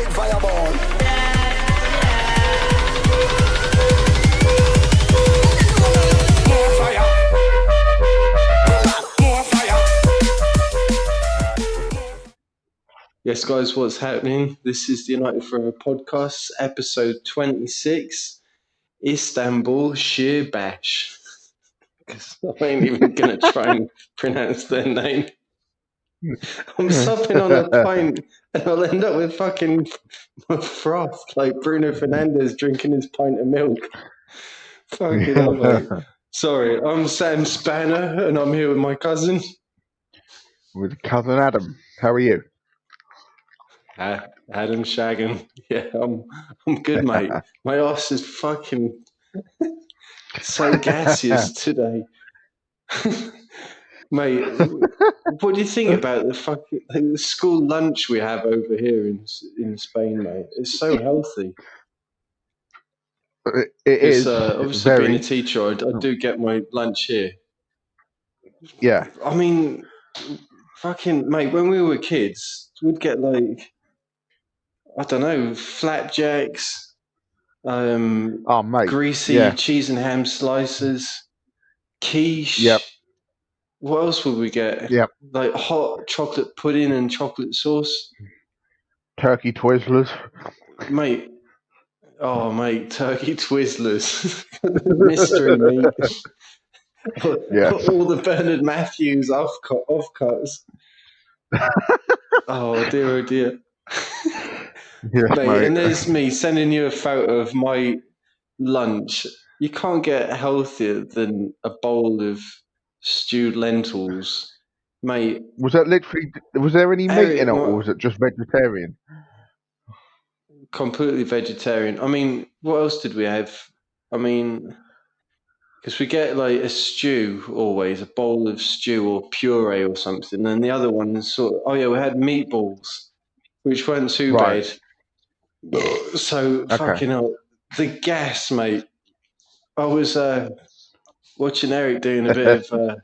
big fireball. More fire. More fire. Yes, guys, what's happening? This is the United Forever podcast, episode 26, Istanbul Sheer Bash. Because I ain't even going to try and pronounce their name. I'm supping on a pint and I'll end up with fucking froth, like Bruno Fernandes drinking his pint of milk. Fucking hell, mate. Sorry, I'm Sam Spanner and I'm here with my cousin. With cousin Adam. How are you? Adam Shagan. Yeah, I'm good, mate. My arse is fucking so gaseous today. Mate, what do you think about the fucking the school lunch we have over here in Spain, mate? It's so healthy. It is Obviously, very, being a teacher, I do get my lunch here. yeah. I mean, fucking, mate, when we were kids, we'd get like, I don't know, flapjacks, Oh, mate. greasy Yeah. cheese and ham slices, quiche. Yep. What else would we get? Yep. Like hot chocolate pudding and chocolate sauce. Turkey Twizzlers. Mate, turkey Twizzlers, mystery meat. Yeah. All the Bernard Matthews offcuts. Oh dear, oh dear. Yes, mate. And there's me sending you a photo of my lunch. You can't get healthier than a bowl of stewed lentils, mate. Was there any meat in it, or was it just vegetarian? Completely vegetarian. I mean, what else did we have? I mean, because we get like a stew always, a bowl of stew or puree or something, and the other one is we had meatballs, which weren't too Right. bad. So fucking hell, the gas, mate. I was watching Eric doing a bit of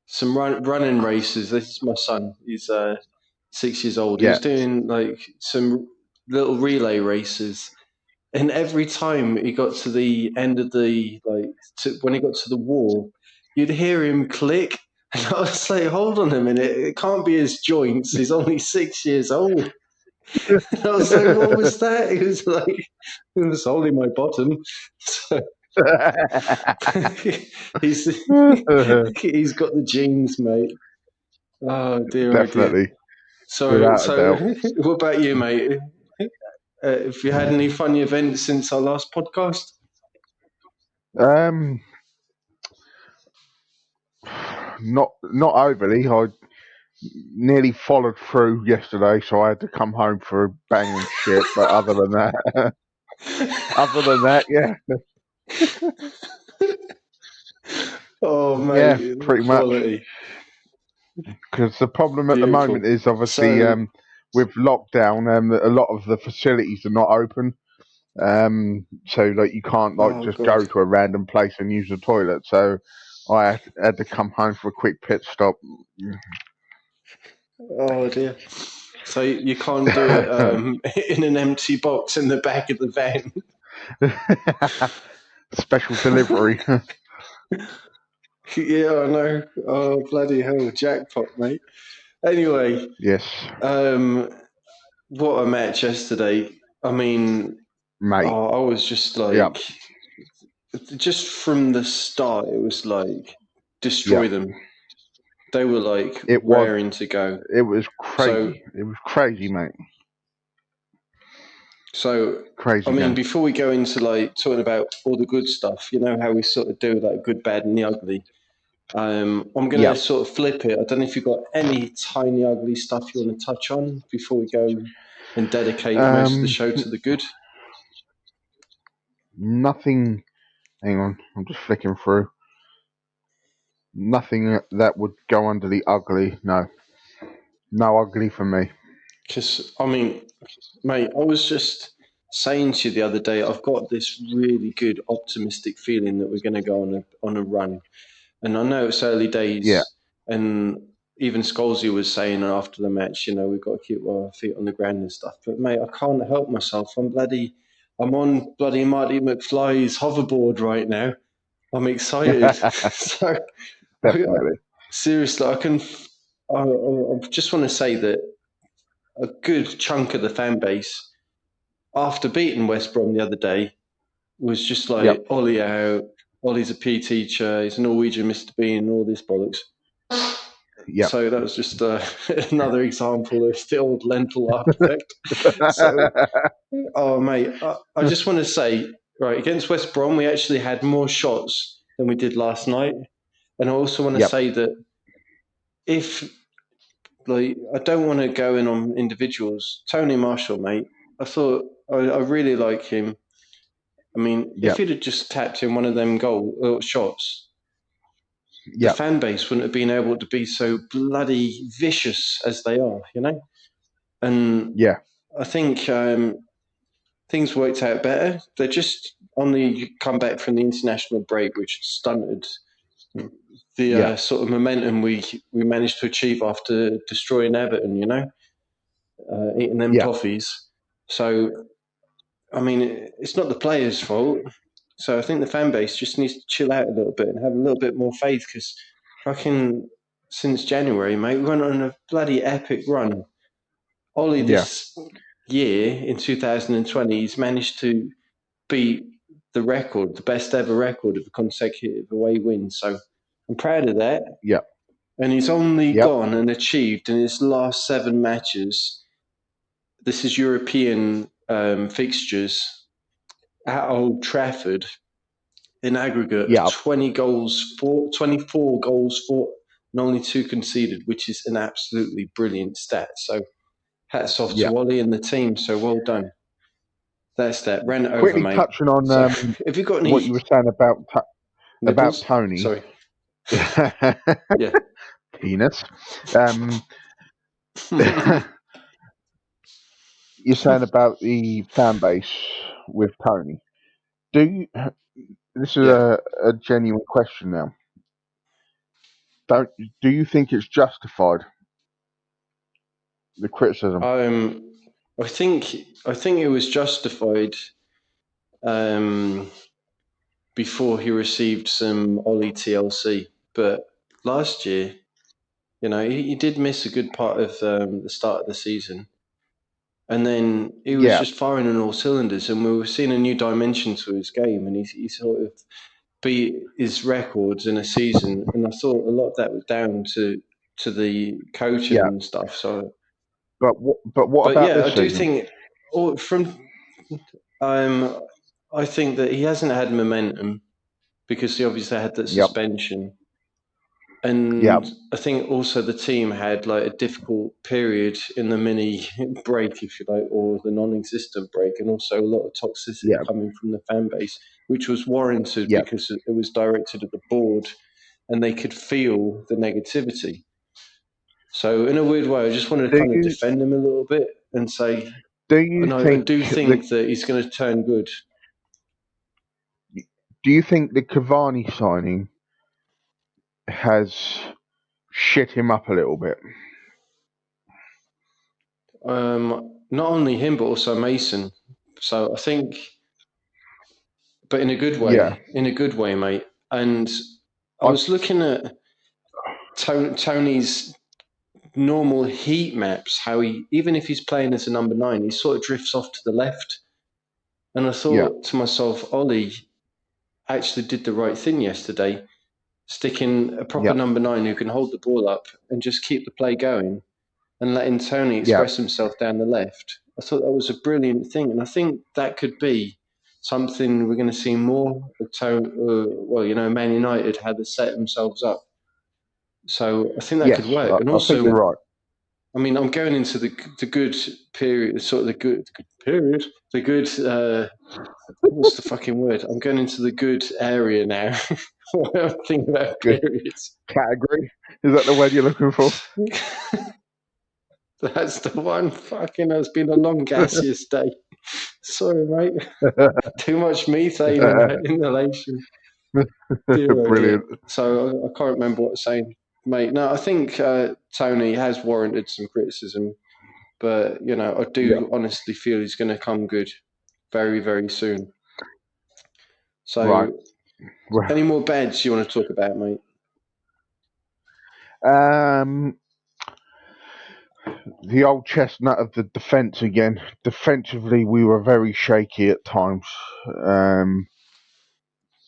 some running races. This is my son. He's 6 years old. Yeah. He's doing like some little relay races. And every time he got to the end of when he got to the wall, you'd hear him click. And I was like, hold on a minute. It can't be his joints. He's only 6 years old. And I was like, what was that? He was like, it was only my bottom. So he's got the genes, mate. Oh, dear. Definitely. Oh, dear. So what about you, mate? Have you had any funny events since our last podcast? Not overly. I nearly followed through yesterday, so I had to come home for a banging shit. But other than that, yeah. Oh, mate. Yeah, pretty much. Because the problem at the moment is obviously with lockdown, a lot of the facilities are not open. So like you can't just go to a random place and use the toilet. So I had to come home for a quick pit stop. Oh dear. So you can't do it in an empty box in the back of the van. Special delivery. Yeah, I know. Oh, bloody hell. Jackpot, mate. Anyway. Yes. What a match yesterday. I mean, mate. I was just like, just from the start, it was like, destroy them. They were like raring to go. It was crazy. It was crazy, mate. So, crazy. I mean, before we go into like talking about all the good stuff, you know how we sort of do like good, bad, and the ugly. I'm going to sort of flip it. I don't know if you've got any tiny, ugly stuff you want to touch on before we go and dedicate most of the show to the good. Nothing. Hang on, I'm just flicking through. Nothing that would go under the ugly. No ugly for me. Because I mean, mate, I was just saying to you the other day, I've got this really good optimistic feeling that we're going to go on a run, and I know it's early days, and even Scholesy was saying after the match, we've got to keep our feet on the ground and stuff. But mate, I can't help myself. I'm on bloody Marty McFly's hoverboard right now. I'm excited. So Definitely. seriously, I just want to say that a good chunk of the fan base, after beating West Brom the other day, was just like, Yep. Ollie out, Ollie's a PE teacher, he's a Norwegian Mr. Bean, all this bollocks. Yep. So that was just another example of the old lentil effect. So, oh mate, I just want to say, right, against West Brom, we actually had more shots than we did last night. And I also want to say that I don't want to go in on individuals. Tony Marshall, mate, I thought I really like him. I mean, if he'd have just tapped in one of them shots, the fan base wouldn't have been able to be so bloody vicious as they are, And I think things worked out better. They're just on the comeback from the international break, which stunted the sort of momentum we managed to achieve after destroying Everton, eating them toffees. So, I mean, it's not the players' fault. So I think the fan base just needs to chill out a little bit and have a little bit more faith, because fucking since January, mate, we went on a bloody epic run. Ollie this year in 2020, he's managed to beat the best ever record of consecutive away wins. So I'm proud of that. Yeah. And he's only gone and achieved in his last 7 matches. This is European fixtures at Old Trafford. In aggregate, 24 goals for, and only 2 conceded, which is an absolutely brilliant stat. So hats off to Ollie and the team. So well done. That's that. Ran it Quickly over, mate. touching on have you got any what you were saying about Tony. Sorry. Penis. You're saying about the fan base with Tony. This is a genuine question now. Do you think it's justified, the criticism? I think it was justified before he received some Ollie TLC. But last year, he did miss a good part of the start of the season. And then he was just firing on all cylinders, and we were seeing a new dimension to his game, and he sort of beat his records in a season. And I thought a lot of that was down to the coaching and stuff. So, but what about this I do season? think I think that he hasn't had momentum because he obviously had that suspension. And I think also the team had like a difficult period in the mini break, if you like, or the non-existent break, and also a lot of toxicity coming from the fan base, which was warranted because it was directed at the board and they could feel the negativity. So in a weird way, I just wanted to kind of defend him a little bit and say, I do think that he's going to turn good. Do you think the Cavani signing has shit him up a little bit? Not only him, but also Mason. So I think, but in a good way, mate. And I was looking at Tony's normal heat maps, how he, even if he's playing as a number 9, he sort of drifts off to the left. And I thought to myself, Ollie actually did the right thing yesterday, sticking a proper number 9 who can hold the ball up and just keep the play going and letting Tony express himself down the left. I thought that was a brilliant thing. And I think that could be something we're going to see more of. Man United, how they set themselves up. So I think that could work. And also, I think you're right. I mean, I'm going into the good period, sort of the good period, the good, what's the fucking word? I'm going into the good area now. I'm thinking about periods. Category? Is that the word you're looking for? That's the one. Fucking, it's been a long gaseous day. Sorry, mate. Too much methane inhalation. Brilliant. So I can't remember what I was saying. mate. No, I think Tony has warranted some criticism, but I Yeah. do honestly feel he's going to come good very, very soon. Right. So, Well, any more bads you want to talk about, mate? The old chestnut of the defence again. Defensively, we were very shaky at times.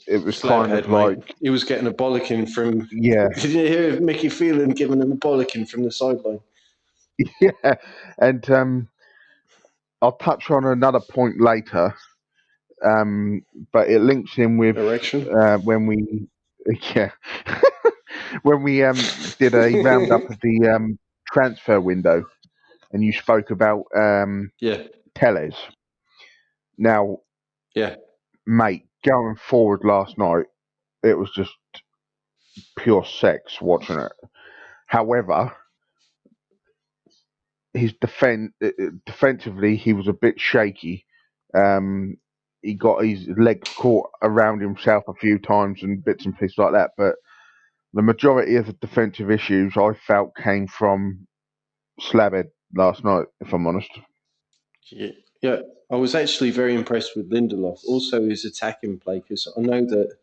It was kind of Slabhead, mate. like, He was getting a bollocking from. yeah, Did you hear Mickey Phelan giving him a bollocking from the sideline? yeah. And I'll touch on another point later, but it links in with Erection. when we, yeah, when we did a roundup of the transfer window, and you spoke about Yeah, Tellez. Now, yeah. mate, going forward last night, it was just pure sex watching it. However, his defensively, he was a bit shaky. Um, he got his legs caught around himself a few times and bits and pieces like that. But the majority of the defensive issues I felt came from Slabhead last night, if I'm honest. Yeah, yeah. I was actually very impressed with Lindelof. Also, his attacking play, because I know that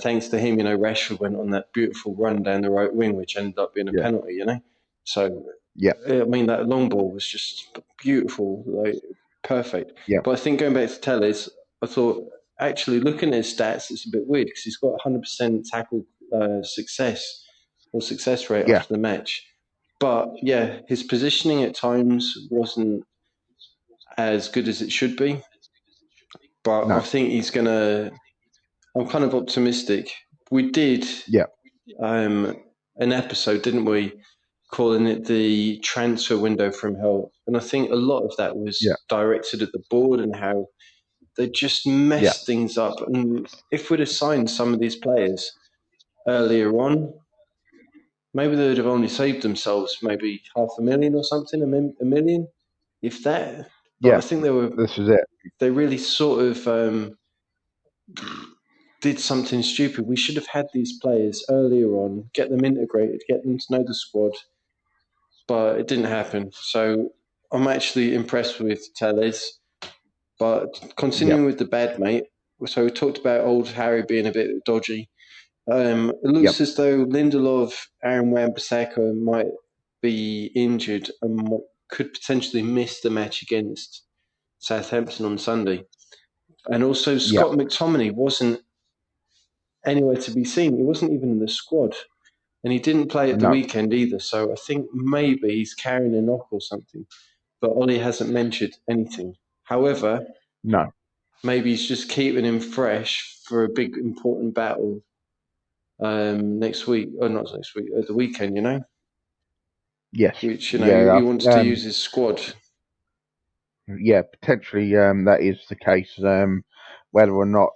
thanks to him, Rashford went on that beautiful run down the right wing, which ended up being a Yeah, penalty. So yeah, I mean that long ball was just beautiful, like perfect. yeah, But I think going back to Telles, I thought actually looking at his stats, it's a bit weird because he's got 100% tackle success rate yeah. after the match. But yeah, his positioning at times wasn't as good as it should be. But I No, think he's gonna. I'm kind of optimistic. We did yeah, an episode, didn't we, calling it the transfer window from hell? And I think a lot of that yeah, was directed at the board and how they just yeah. messed things up. And if we'd have signed some of these players earlier on, maybe they would have only saved themselves maybe 500,000 or something, a million, if that. But I Yeah, think this is it. they really sort of did something stupid. We should have had these players earlier on, get them integrated, get them to know the squad, but it didn't happen. So I'm actually impressed with Telles. But Yeah, continuing with the bad mate, so we talked about old Harry being a bit dodgy. It yeah, looks as though Lindelof, Aaron Wan-Bissaka might be injured and could potentially miss the match against Southampton on Sunday. And also yeah. Scott McTominay wasn't anywhere to be seen. He wasn't even in the squad. And he didn't play at the No, weekend either. So I think maybe he's carrying a knock or something. But Ollie hasn't mentioned anything. However, no. maybe he's just keeping him fresh for a big important battle next week, or not next week, the weekend, Yes, which, yeah. he wants to use his squad. Yeah, potentially that is the case. Whether or not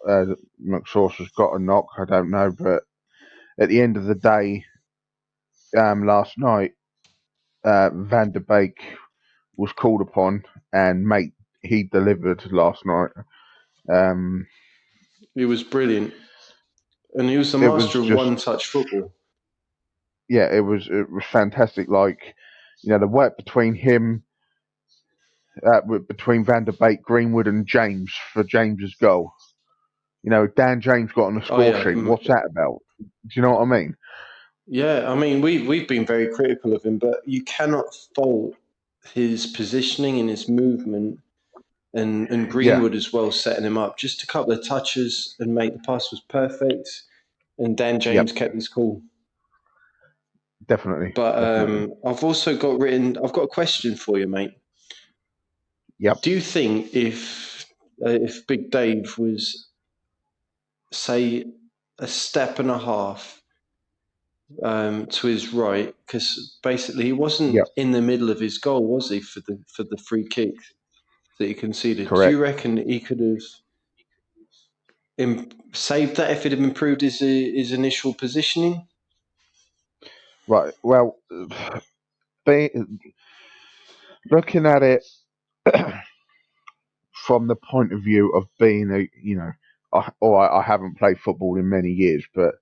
McSauce has got a knock, I don't know. But at the end of the day, last night, Van der Beek was called upon, and mate, he delivered last night. Um, He was brilliant. And he was the it was master of just, one-touch football. yeah, it was fantastic. Like, the work between him, between Van der Beek, Greenwood, and James for James's goal. Dan James got on the Oh, score yeah. sheet. What's that about? Do you know what I mean? Yeah, I mean, we've been very critical of him, but you cannot fault his positioning and his movement and Yeah, Greenwood as well, setting him up. Just a couple of touches and mate, the pass was perfect. And Dan yep, James kept his cool. definitely, But definitely. I've got a question for you, mate. Yep, Do you think if Big Dave was, say, a step and a half to his right, because basically he wasn't yep, in the middle of his goal, was he, for the free kick that he conceded? Do you correct. reckon he could have saved that if it had improved his initial positioning? Right. Well, be, looking at it from the point of view of being I haven't played football in many years, but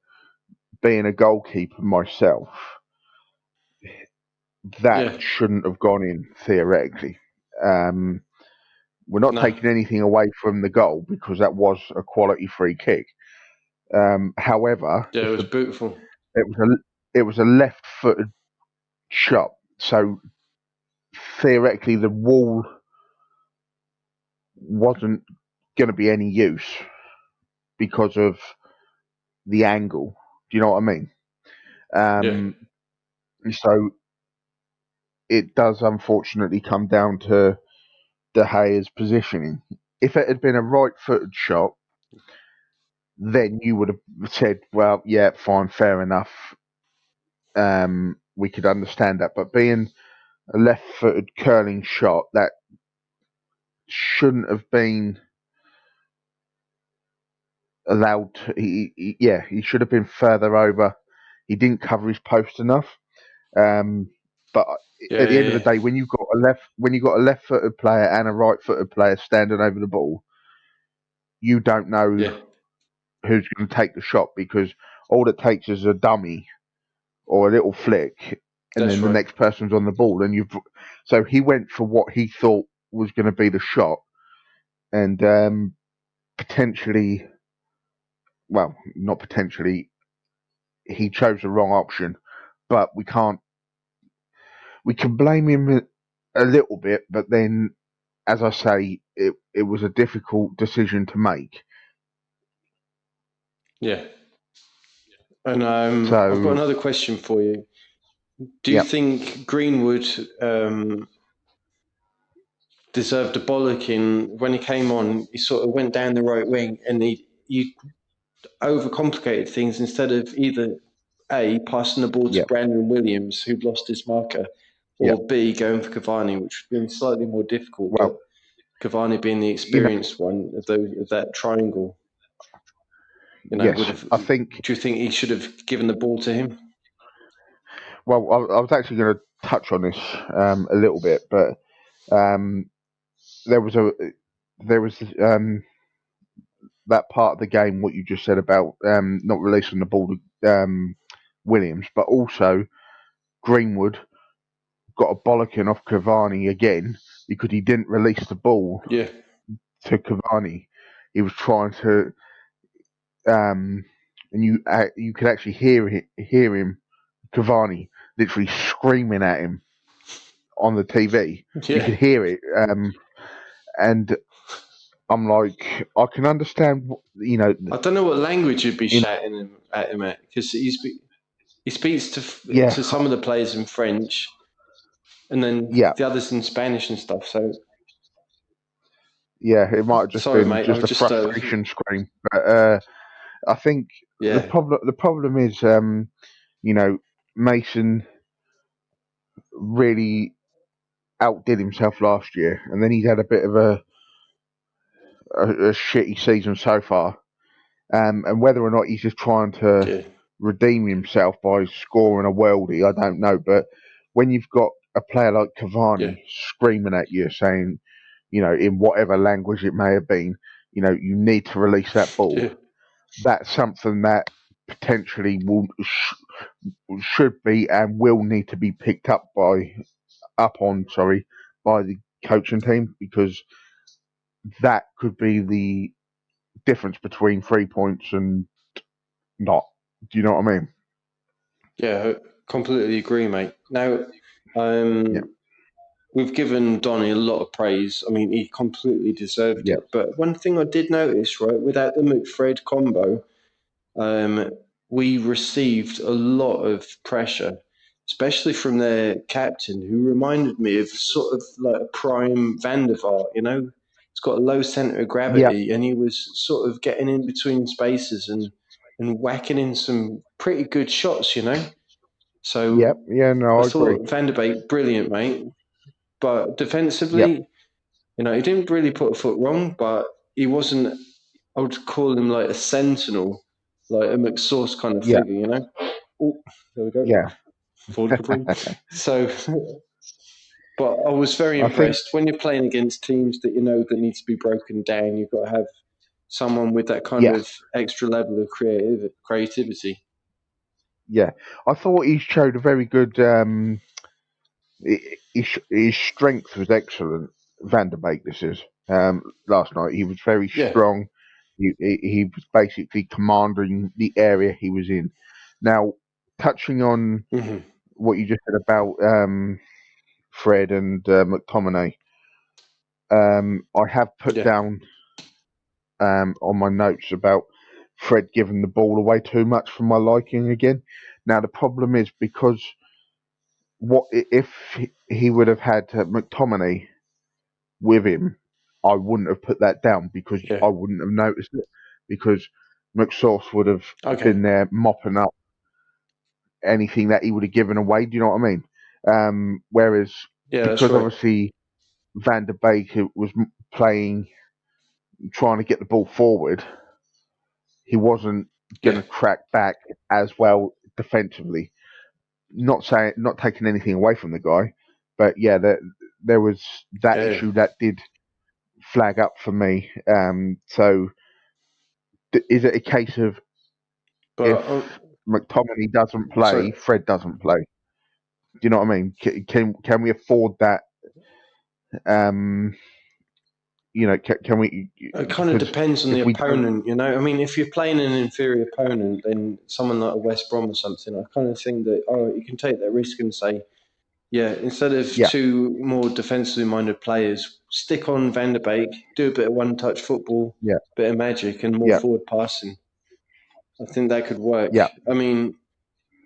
being a goalkeeper myself, that Yeah. shouldn't have gone in theoretically. We're not No. taking anything away from the goal because that was a quality free kick. However, Yeah, it was beautiful. it was a left-footed shot, so theoretically the wall wasn't going to be any use because of the angle. Do you know what I mean? Yeah. So it does unfortunately come down to De Gea's positioning. If it had been a right-footed shot, then you would have said, "Well, yeah, fine, fair enough. We could understand that." But being a left-footed curling shot, that shouldn't have been allowed. He should have been further over. He didn't cover his post enough. But Yeah. at the end of Yeah. the day, when you've got a left-footed player and a right-footed player standing over the ball, you don't know Yeah. who's going to take the shot because all it takes is a dummy or a little flick, and That's then the right. next person's on the ball, and you've. So he went for what he thought was going to be the shot, and potentially, well, not potentially, he chose the wrong option. But we can't. We can blame him a little bit, but then, as I say, it was a difficult decision to make. Yeah. And I've got So, another question for you. Do you yeah, think Greenwood deserved a bollocking when he came on? He sort of went down the right wing and he overcomplicated things instead of either A, passing the ball to yeah, Brandon Williams, who'd lost his marker, yeah. or B, going for Cavani, which would have been slightly more difficult, Well, but Cavani being the you know, experienced one of that triangle, would yes, have. I think. Do you think he should have given the ball to him? Well, I was actually going to touch on this a little bit, but um, there was that part of the game what you just said about not releasing the ball to Williams, but also Greenwood got a bollocking off Cavani again because he didn't release the ball Yeah, to Cavani. He was trying to, and you could actually hear him, Cavani, literally screaming at him on the TV. You yeah. could hear it, and I'm like, I can understand, I don't know what language you'd be shouting at him at because he speaks yeah, to some of the players in French and then yeah, the others in Spanish and stuff. So yeah. It might have just sorry, been mate. I just was a just frustration scream, but I think yeah, the problem is, Mason really outdid himself last year, and then he's had a bit of a shitty season so far. And whether or not he's just trying to yeah, redeem himself by scoring a worldie, I don't know. But when you've got a player like yeah, Cavani screaming at you, saying, in whatever language it may have been, you need to release that ball. yeah, That's something that potentially should be and will need to be picked by the coaching team because that could be the difference between 3 points and not. Do you know what I mean? yeah. I completely agree, mate. Now, Yeah, um, we've given Donny a lot of praise. I mean, he completely deserved yeah, it. But one thing I did notice, right, without the McFred combo, um, we received a lot of pressure, especially from their captain, who reminded me of sort of like a prime Van der Vaart, He's got a low centre of yeah, gravity, and he was sort of getting in between spaces and whacking in some pretty good shots. yeah, So yeah. No, I I agree. thought Van der Beek, brilliant, mate. But Yeah, defensively, he didn't really put a foot wrong, but he wasn't. I would call him like a sentinel, like a McSauce kind of yeah, figure. Oh, there we go. yeah. Forward Capri. So, but I was very I think, impressed when you're playing against teams that that need to be broken down. You've got to have someone with that kind yeah, of extra level of creativity. Yeah, I thought he showed a very good. His strength was excellent. Van der Beek, this is last night. He was very Yeah. strong. He was basically commanding the area he was in. Now, touching on Hmm. what you just said about Fred and McTominay, I have put Yeah. down on my notes about Fred giving the ball away too much for my liking again. Now the problem is because what if he would have had McTominay with him, I wouldn't have put that down because Yeah. I wouldn't have noticed it because McSauce would have Okay. been there mopping up anything that he would have given away. Do you know what I mean? Whereas Yeah, that's because right. obviously Van der Beek was playing, trying to get the ball forward, he wasn't going Yeah. to track back as well defensively. Not taking anything away from the guy, but yeah, there was that Yeah. issue that did flag up for me. So is it a case of if But McTominay doesn't play, sorry, Fred doesn't play? Do you know what I mean? Can we afford that? Um, can we? it kind of Because depends on the if we don't, opponent, you know. I mean, if you're playing an inferior opponent, then someone like a West Brom or something, I kind of think that you can take that risk and say, yeah, instead of yeah, two more defensively minded players, stick on Van der Beek, do a bit of one-touch football, yeah, bit of magic, and more yeah, forward passing. I think that could work. yeah, I mean,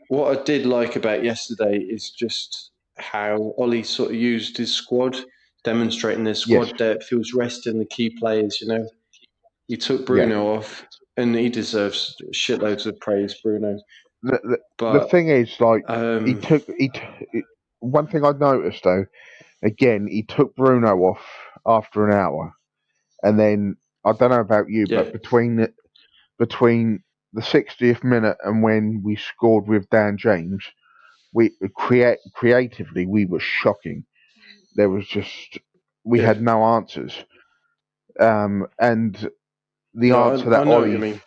what I did like about yesterday is just how Ollie sort of used his squad, demonstrating their yes, squad depth. He was resting the key players, you know. He took yeah. Bruno off, and he deserves shitloads of praise, Bruno. The But thing is, like, he um, took one thing I noticed though. Again, he took Bruno off after an hour, and then I don't know about you, yeah, but between the 60th minute and when we scored with Dan James, we creatively we were shocking. There was just we yeah. had no answers, and the answer No, I that know what you Ollie, mean.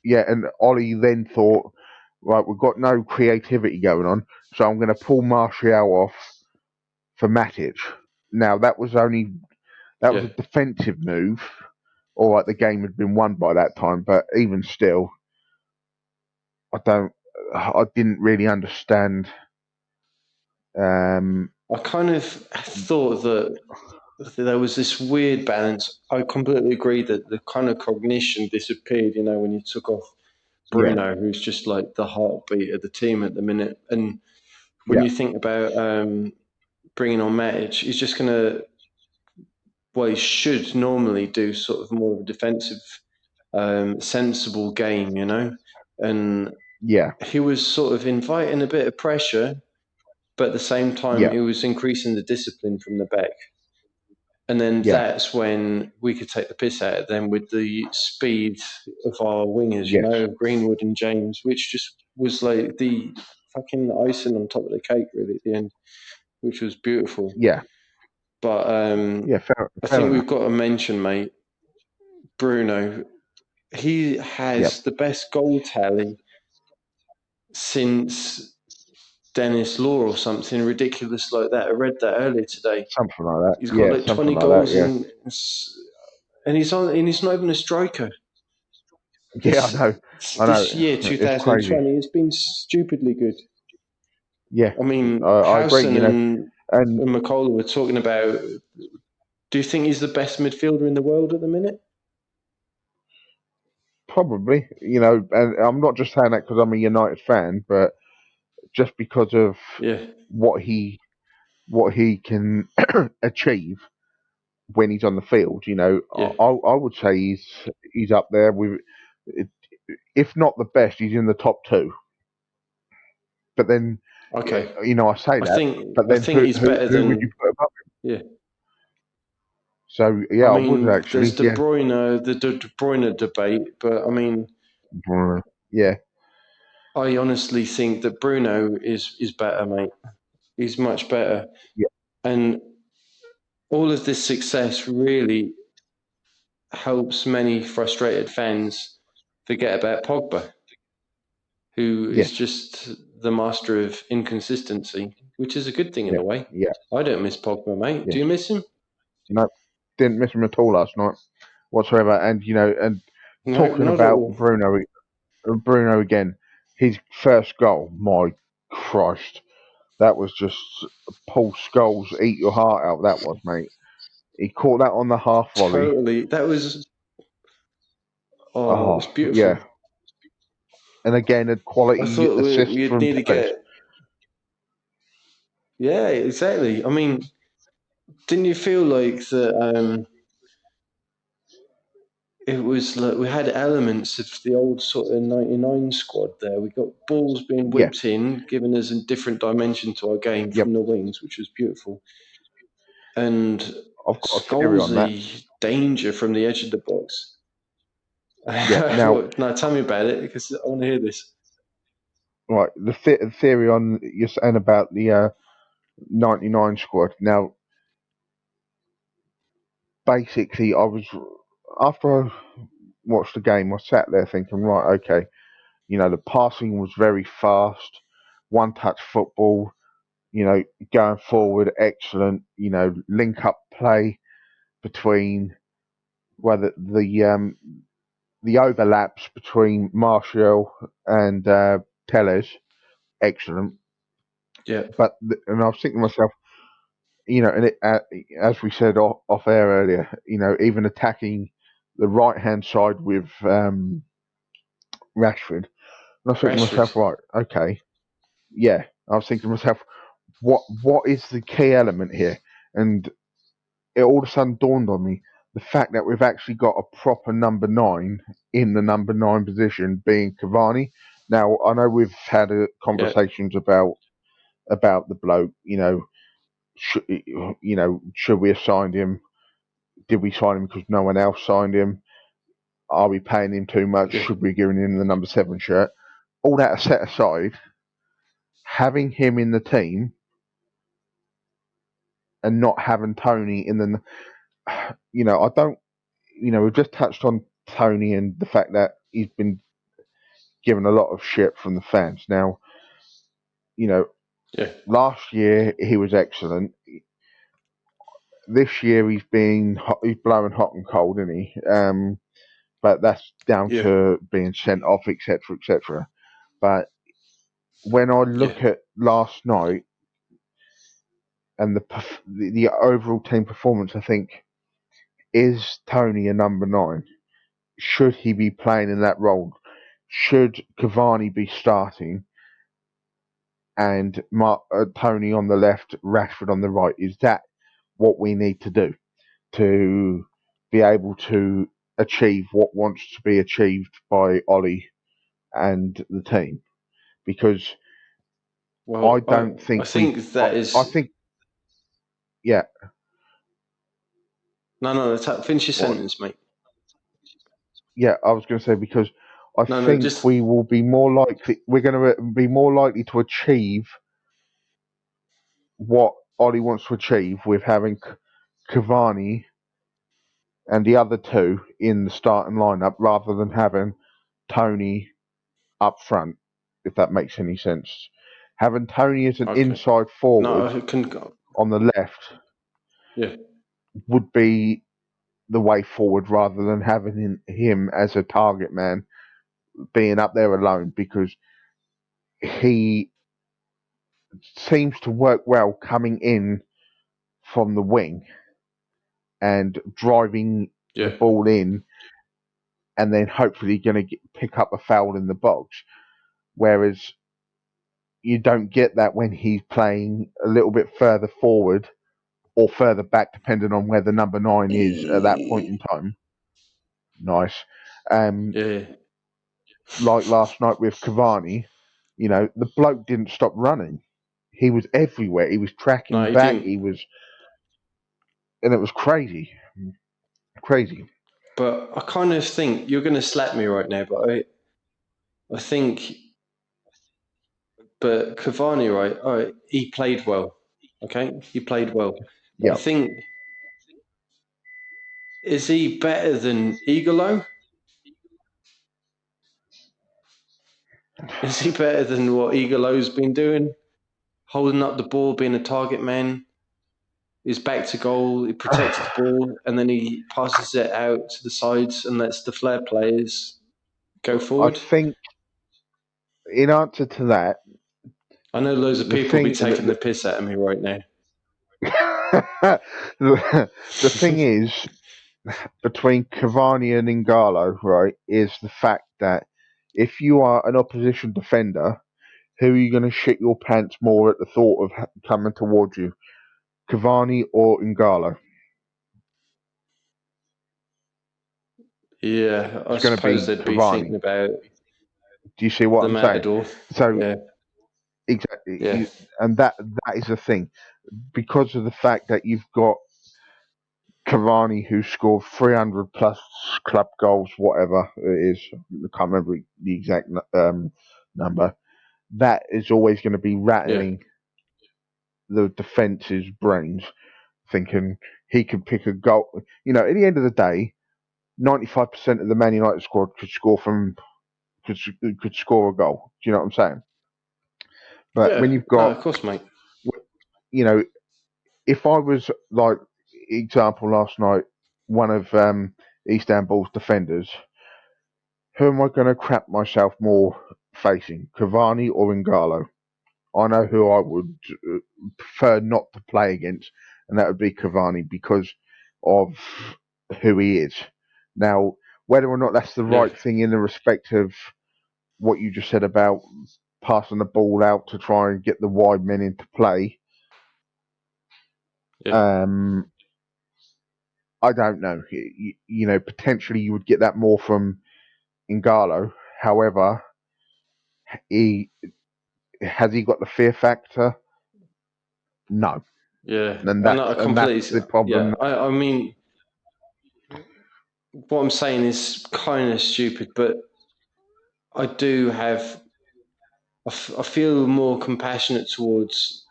yeah, and Ollie then thought, right, we've got no creativity going on, so I'm going to pull Martial off for Matic. Now that was Yeah. a defensive move. All right, the game had been won by that time, but even still, I don't, I didn't really understand. Um, I kind of thought that there was this weird balance. I completely agree that the kind of cognition disappeared, you know, when you took off yeah, Bruno, who's just like the heartbeat of the team at the minute. And when yeah, you think about bringing on Matic, he's just going to, well, he should normally do sort of more of a defensive, sensible game, you know. And yeah, he was sort of inviting a bit of pressure, but at the same time, yeah, he was increasing the discipline from the back. And then yeah, that's when we could take the piss out of them with the speed of our wingers, you yes, know, Greenwood and James, which just was like the fucking icing on top of the cake, really, at the end, which was beautiful. yeah, But yeah. I Fair think enough. we've got to mention, mate, Bruno. He Yeah, has the best goal tally since Dennis Law or something ridiculous like that. I read that earlier today. something like that. He's got Yeah, like something 20 like that. goals Yeah, in, and he's not even a striker. yeah. This I this know. year, It's crazy. 2020, has been stupidly good. Yeah, I mean, I agree. Howson And and McCullough were talking about. Do you think he's the best midfielder in the world at the minute? probably, and I'm not just saying that because I'm a United fan, but just because of Yeah, what he can achieve when he's on the field. yeah. I would say he's up there with, if not the best, he's in the top two. But then, Okay. I say I that, think but I then think he's better who would you than. put above him? Yeah. So I yeah, I would mean, there's actually. De Yeah, Bruyne, the De Bruyne debate, but I mean, yeah, I honestly think that Bruno is better, mate. He's much better, yeah, and all of this success really helps many frustrated fans forget about Pogba, who Yes. is just the master of inconsistency, which is a good thing in a way. Yeah. I don't miss Pogba, mate. Yes. Do you miss him? No, didn't miss him at all last night whatsoever. And and No, talking not at about all. Bruno again, his first goal, my Christ, that was just Paul Scholes, eat your heart out. That was, mate. He caught that on the half volley. Totally. That was it was Oh, yeah. beautiful. And again, a I quality thought assist we'd from need to Tevez. get. Yeah, exactly. I mean, didn't you feel like that? It was like we had elements of the old sort of '99 squad there. We got balls being Yeah. whipped in, giving us a different dimension to our game Yep. from the wings, which was beautiful. And I've got a theory on that. Scholesy danger from the edge of the box. Yeah. Now, No, tell me about it because I want to hear this. right, the theory on you're saying about the 99 squad. Now, basically, after I watched the game, I sat there thinking, right, okay, the passing was very fast, one touch football, going forward, excellent, link up play between whether the overlaps between Martial and Tellez, excellent. Yeah, And I was thinking to myself, and as we said off air earlier, even attacking the right hand side with Rashford, and I was thinking to Rashford. myself, right, okay, yeah, I was thinking to myself, what is the key element here? And it all of a sudden dawned on me the fact that we've actually got a proper number 9 in the number 9 position, being Cavani. Now I know we've had Yeah, conversations about the bloke. Should we have signed him? Did we sign him because no one else signed him? Are we paying him too much? yeah, Should we give him the number 7 shirt? All that set aside, having him in the team and not having Tony in the, I don't, we've just touched on Tony and the fact that he's been given a lot of shit from the fans. Now, you know, yeah, last year he was excellent. This year he's blowing hot and cold, isn't he? But that's down yeah, to being sent off, etc., etc. But when I yeah, look at last night and the overall team performance, I think, is Tony a number 9? Should he be playing in that role? Should Cavani be starting and Tony on the left, Rashford on the right? Is that what we need to do to be able to achieve what wants to be achieved by Ollie and the team? Because I Well, don't I think think that I is. think, yeah, No. Finish your right, sentence, mate. yeah. I was going to say because I No, think just. we will be more likely. We're going to be more likely to achieve what Ollie wants to achieve with having Cavani and the other two in the starting lineup rather than having Tony up front, if that makes any sense. Having Tony as an Okay. inside No, forward I can go. on the left Yeah, would be the way forward rather than having him as a target man being up there alone, because he seems to work well coming in from the wing and driving the yeah. ball in and then hopefully going to pick up a foul in the box. Whereas you don't get that when he's playing a little bit further forward or further back, depending on where the number 9 is at that point in time. Nice. Um, Yeah. like last night with Cavani, the bloke didn't stop running. He was everywhere. He was No, tracking he back. didn't. And it was crazy, crazy. But I kind of think you're going to slap me right now. But I think, but Cavani, right? All right, he played well. Okay, he played well. But I Yeah. think, is he better than Igalo? Is he better than what Igalo's been doing? Holding up the ball, being a target man. He's back to goal, he protects the ball, and then he passes it out to the sides and lets the flair players go I forward. think, in answer to that, I know loads of the people be thing taking the piss out of me right now. the thing is, between Cavani and Ingalo, right, is the fact that if you are an opposition defender, who are you going to shit your pants more at the thought of coming towards you, Cavani or Ingalo? Yeah, I It's going to suppose be they'd be Cavani. thinking about Do you see what the I'm saying? Matador. So Yeah, exactly, yeah, and that is the thing, because of the fact that you've got Cavani, who scored 300 plus club goals, whatever it is, I can't remember the exact number. That is always going to be yeah, rattling the defence's brains, thinking he could pick a goal. You know, at the end of the day, 95% of the Man United squad could score a goal. Do you know what I'm saying? But when yeah. you've No, got, of course, mate. you know, if I was like, example last night, one of Istanbul's defenders, who am I going to crap myself more facing, Cavani or Ingalo? I know who I would prefer not to play against, and that would be Cavani because of who he is. Now, whether or not that's the Yeah, right thing in the respect of what you just said about passing the ball out to try and get the wide men into play, yeah, um, I don't know. You know, potentially you would get that more from Ingalo. However, he has he got the fear factor? No, yeah. and And I that's completely, the problem. yeah. I mean, what I'm saying is kind of stupid, but I do have, I feel more compassionate towards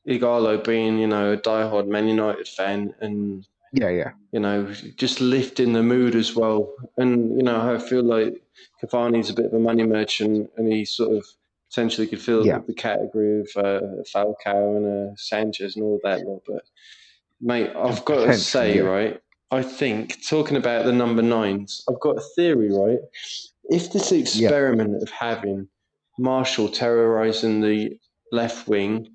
Igalo being, a diehard Man United fan and, Yeah, yeah, just lifting the mood as well. And, I feel like Cavani's a bit of a money merchant and he sort of potentially could fill yeah. the category of Falcao and Sanchez and all that lot. But, mate, I've got to Potentially, say, yeah. right, I think, talking about the number nines, I've got a theory, right? If this Yeah. experiment of having Marshall terrorising the left wing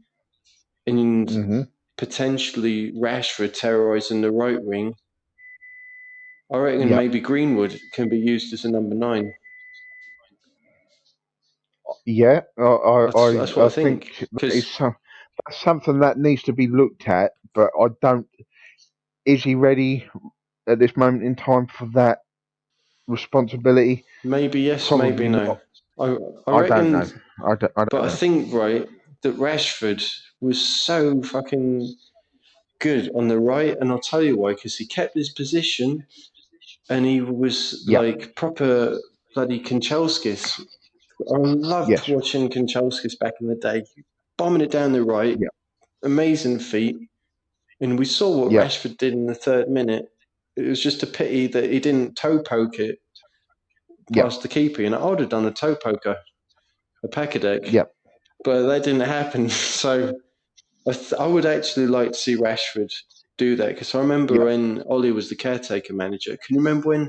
and hmm potentially Rashford terrorising the right wing, I reckon Yeah. maybe Greenwood can be used as a number nine. Yeah. That's what I I think. think that is Because that's something that needs to be looked at, but I don't. Is he ready at this moment in time for that responsibility? maybe yes, maybe Probably no. not. I I don't reckon, know. I but don't I know. think, right, that Rashford was so fucking good on the right. And I'll tell you why, because he kept his position and he was Yeah. like proper bloody Kanchelskis. I loved Yes. watching Kanchelskis back in the day, bombing it down the right, Yeah. amazing feet. And we saw what Yeah. Rashford did in the third minute. It was just a pity that he didn't toe poke it Yeah. past the keeper. I would have done a toe poker, a pack a deck, Yeah. but that didn't happen. So I would actually like to see Rashford do that because I remember Yeah. when Ollie was the caretaker manager. Can you remember when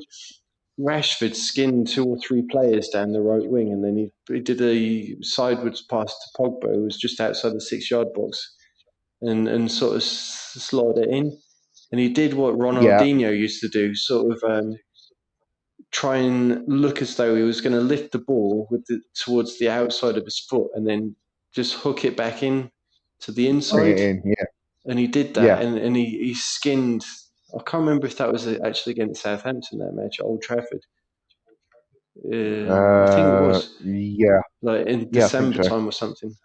Rashford skinned two or three players down the right wing and then he did a sideways pass to Pogba, who was just outside the 6 yard box, and sort of slotted it in? And he did what Yeah. Ronaldinho used to do, sort of try and look as though he was going to lift the ball towards the outside of his foot and then just hook it back in to the Bring it inside. in. Yeah. And he did that, Yeah. and he skinned. I can't remember if that was actually against Southampton, that match at Old Trafford. I think it was Yeah. like in Yeah. I think December so. time or something.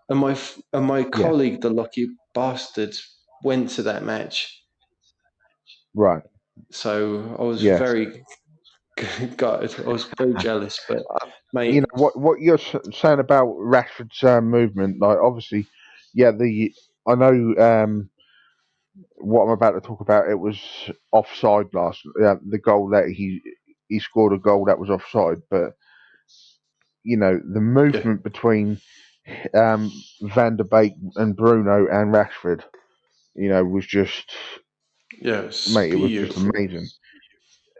And my Yeah. colleague, the lucky bastard, went to that match. Right. So I was Yeah. very gutted. I was very jealous, but You mate, know what you're saying about Rashford's movement. Like, obviously, yeah. I know what I'm about to talk about. It was offside last. Yeah, the goal that he scored a goal that was offside. But the movement between Van der Beek and Bruno and Rashford, was just, it's mate, it was just beautiful. amazing.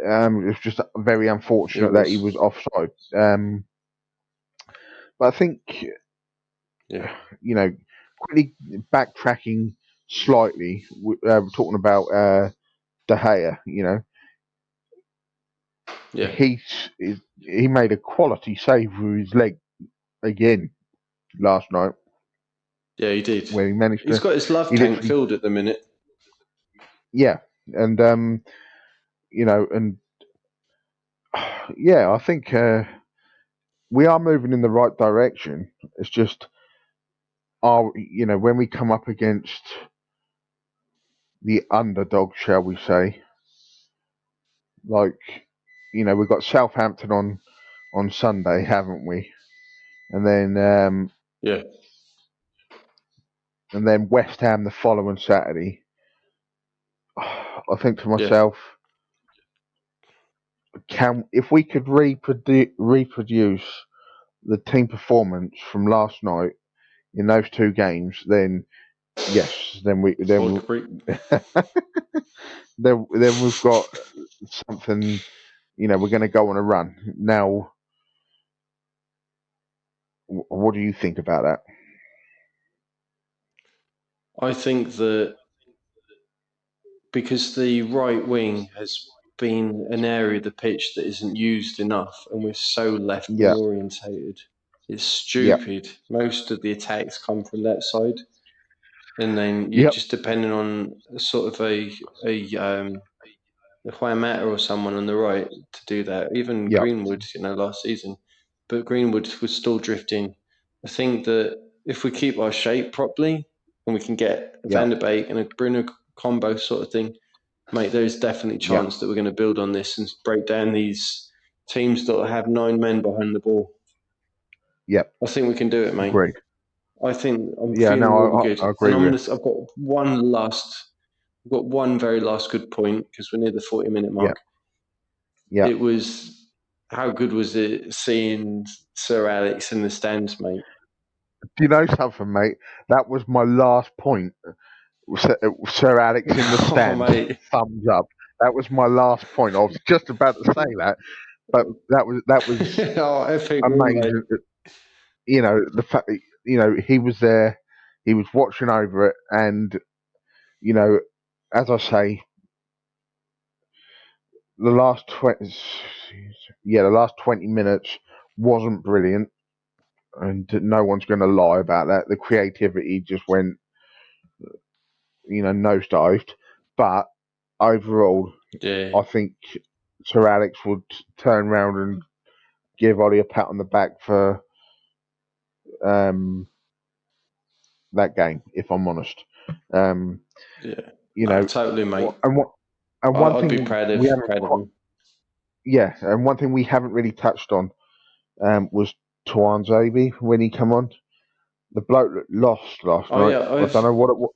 It was just very It unfortunate that he was. was offside. But I think, Yeah, quickly backtracking slightly, talking about De Gea, yeah, he made a quality save with his leg again last night, yeah. He did. where he managed He's to, got his love he tank literally, filled at the minute. yeah, and and yeah, I think we are moving in the right direction. It's just, when we come up against the underdog, shall we say, like, we've got Southampton on Sunday, haven't we? And then Yeah, West Ham the following Saturday. I think to yeah. myself, if we could reproduce the team performance from last night in those two games, then yes, I would agree. then we've got something. We're going to go on a run. Now, what do you think about that? I think that because the right wing has been an area of the pitch that isn't used enough, and we're so left wing Yeah, orientated, it's yeah, stupid. Most of the attacks come from that side, and then you're yep, just depending on sort of a Juan Mata or someone on the right to do that. Even yep, Greenwood, last season, but Greenwood was still drifting. I think that if we keep our shape properly and we can get a Van yep, der Beek and a Bruno combo sort of thing, mate, there's definitely a yep, chance that we're going to build on this and break down these teams that have 9 men behind the ball. yep. I think we can do it, mate. Agreed. I think I'm Yeah, feeling no, really good, I and agree with I've got one very last good point because we're near the 40-minute you. Yeah, mark. yeah. It was how good was it seeing Sir Alex in the stands, mate? Do you know something, mate? That was my last point. Sir Alex in the Oh, stands. mate. Thumbs up. That was my last point. I was just about to say that, but that was Oh, epic win, mate. amazing. The fact that, he was there, he was watching over it, and you know, as I say, the last 20 minutes wasn't brilliant, and no one's going to lie about that. The creativity just went, nosedived, but overall, Yeah, I think Sir Alex would turn around and give Ollie a pat on the back for um, that game, if I'm honest. Um, yeah. you No, know, totally, mate. and what and one I'd be thing proud we of haven't, proud of him. yeah, and one thing we haven't really touched on was Tuan Zabi when he come on. The bloke looked lost last Oh night. yeah, I don't know what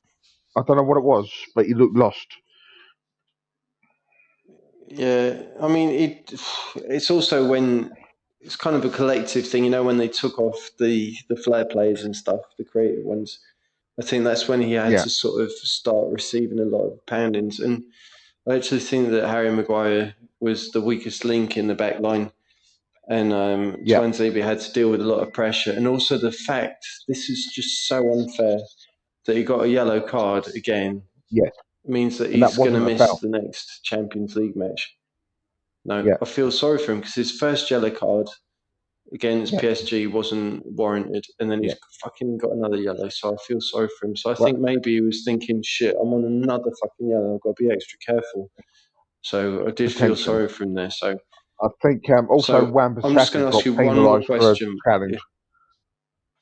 I don't know what it was, but he looked lost. yeah. I mean, it's also when it's kind of a collective thing, when they took off the flair players and stuff, the creative ones. I think that's when he had Yeah, to sort of start receiving a lot of poundings. And I actually think that Harry Maguire was the weakest link in the back line. And yeah, Tuanzebe had to deal with a lot of pressure. And also the fact, this is just so unfair, that he got a yellow card again yeah, means that and that he's going to wasn't a miss foul. the next Champions League match. No, Yeah, I feel sorry for him because his first yellow card against yeah, PSG wasn't warranted, and then yeah. he's fucking got another yellow. So I feel sorry for him. So I Well, think maybe he was thinking, "Shit, I'm on another fucking yellow. I've got to be extra careful." So I did feel potentially. sorry for him there. So I think also so I'm just going Wan-Bissaka to ask got you one more penalised for a question. challenge.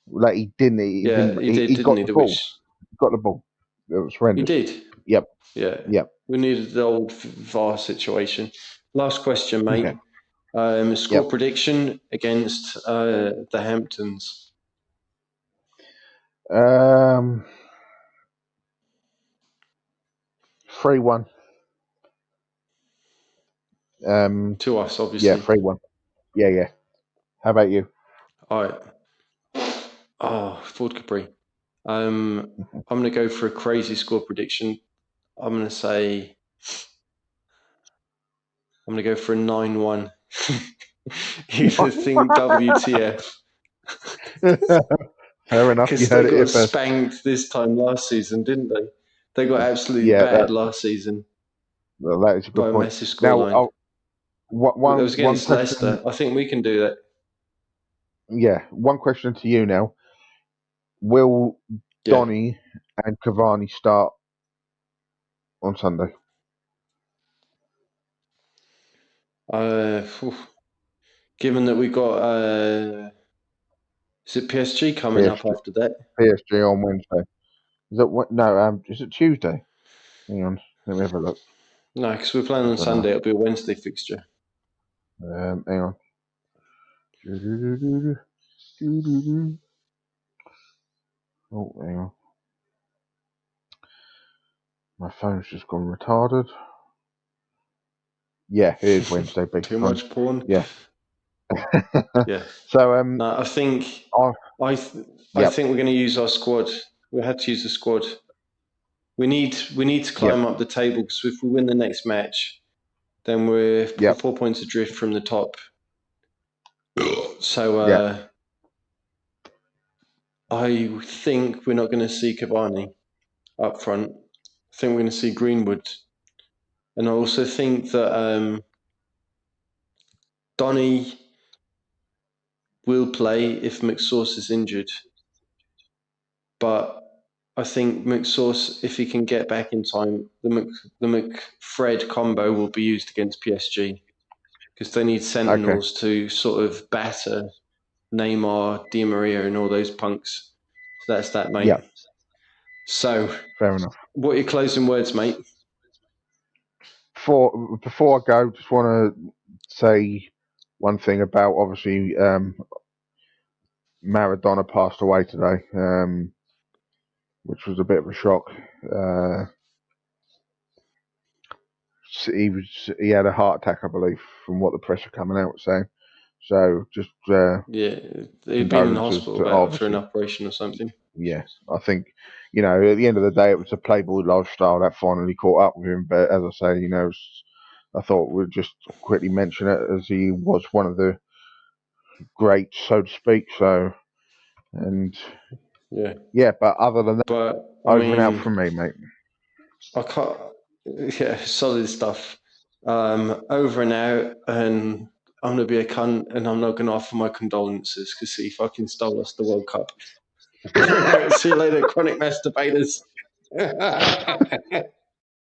Like he didn't. He Yeah, didn't. he He, did, he didn't got he? the The ball. which He got the ball. It was he horrendous. did. Yep. Yeah, Yep. we needed the old VAR situation. Last question, Okay. mate. Score Yep. prediction against the Hamptons. Um. 3-1. To us, Yeah. obviously. 3-1. Yeah. Yeah. How about you? All right. Oh, Ford Capri. I'm going to go for a crazy score prediction. I'm going to go for a 9-1. You think WTF? Fair enough. You Because heard they it got here first. spanked this time last season, didn't they? They got absolutely Yeah, battered last season that is a by good a point. massive Now, scoreline. It was one against question. Leicester. I think we can do that. Yeah, one question to you now. Will Yeah. Donny and Cavani start on Sunday? Given that we got is it PSG coming up PSG, after that? PSG on Wednesday. Is that what? No, is it Tuesday? Hang on, let me have a look. No, because we're playing I on don't Sunday. It'll be a Wednesday fixture. know. Hang on. Oh, hang on. My phone's just gone retarded. Yeah, it is Wednesday. Big Too fun. much porn. Yeah. Yeah. So No, I think oh, I yep, think we're going to use our squad. We had to use the squad. We need to climb up the table because if we win the next match, then we're 4 points adrift from the top. So I think we're not going to see Cavani up front. I think we're going to see Greenwood, and I also think that Donny will play if McSauce is injured, but I think McSauce, if he can get back in time, the McFred combo will be used against PSG because they need sentinels to sort of batter Neymar, Di Maria, and all those punks. So that's that, mate. Yep. So, Fair enough. What are your closing words, mate? Before I go, just want to say one thing about obviously Maradona passed away today, which was a bit of a shock. He had a heart attack, I believe, from what the press are coming out saying. So just He'd been in condolences hospital to after an obviously. operation or something. Yeah, I think at the end of the day, it was a Playboy lifestyle that finally caught up with him. But as I say, I thought we'd just quickly mention it as he was one of the greats, so to speak. So, and yeah, but other than that, but over and out from me, mate. I can't. Yeah, solid stuff. Over and out, and I'm gonna be a cunt, and I'm not gonna offer my condolences because he fucking stole us the World Cup. See you later, chronic masturbators.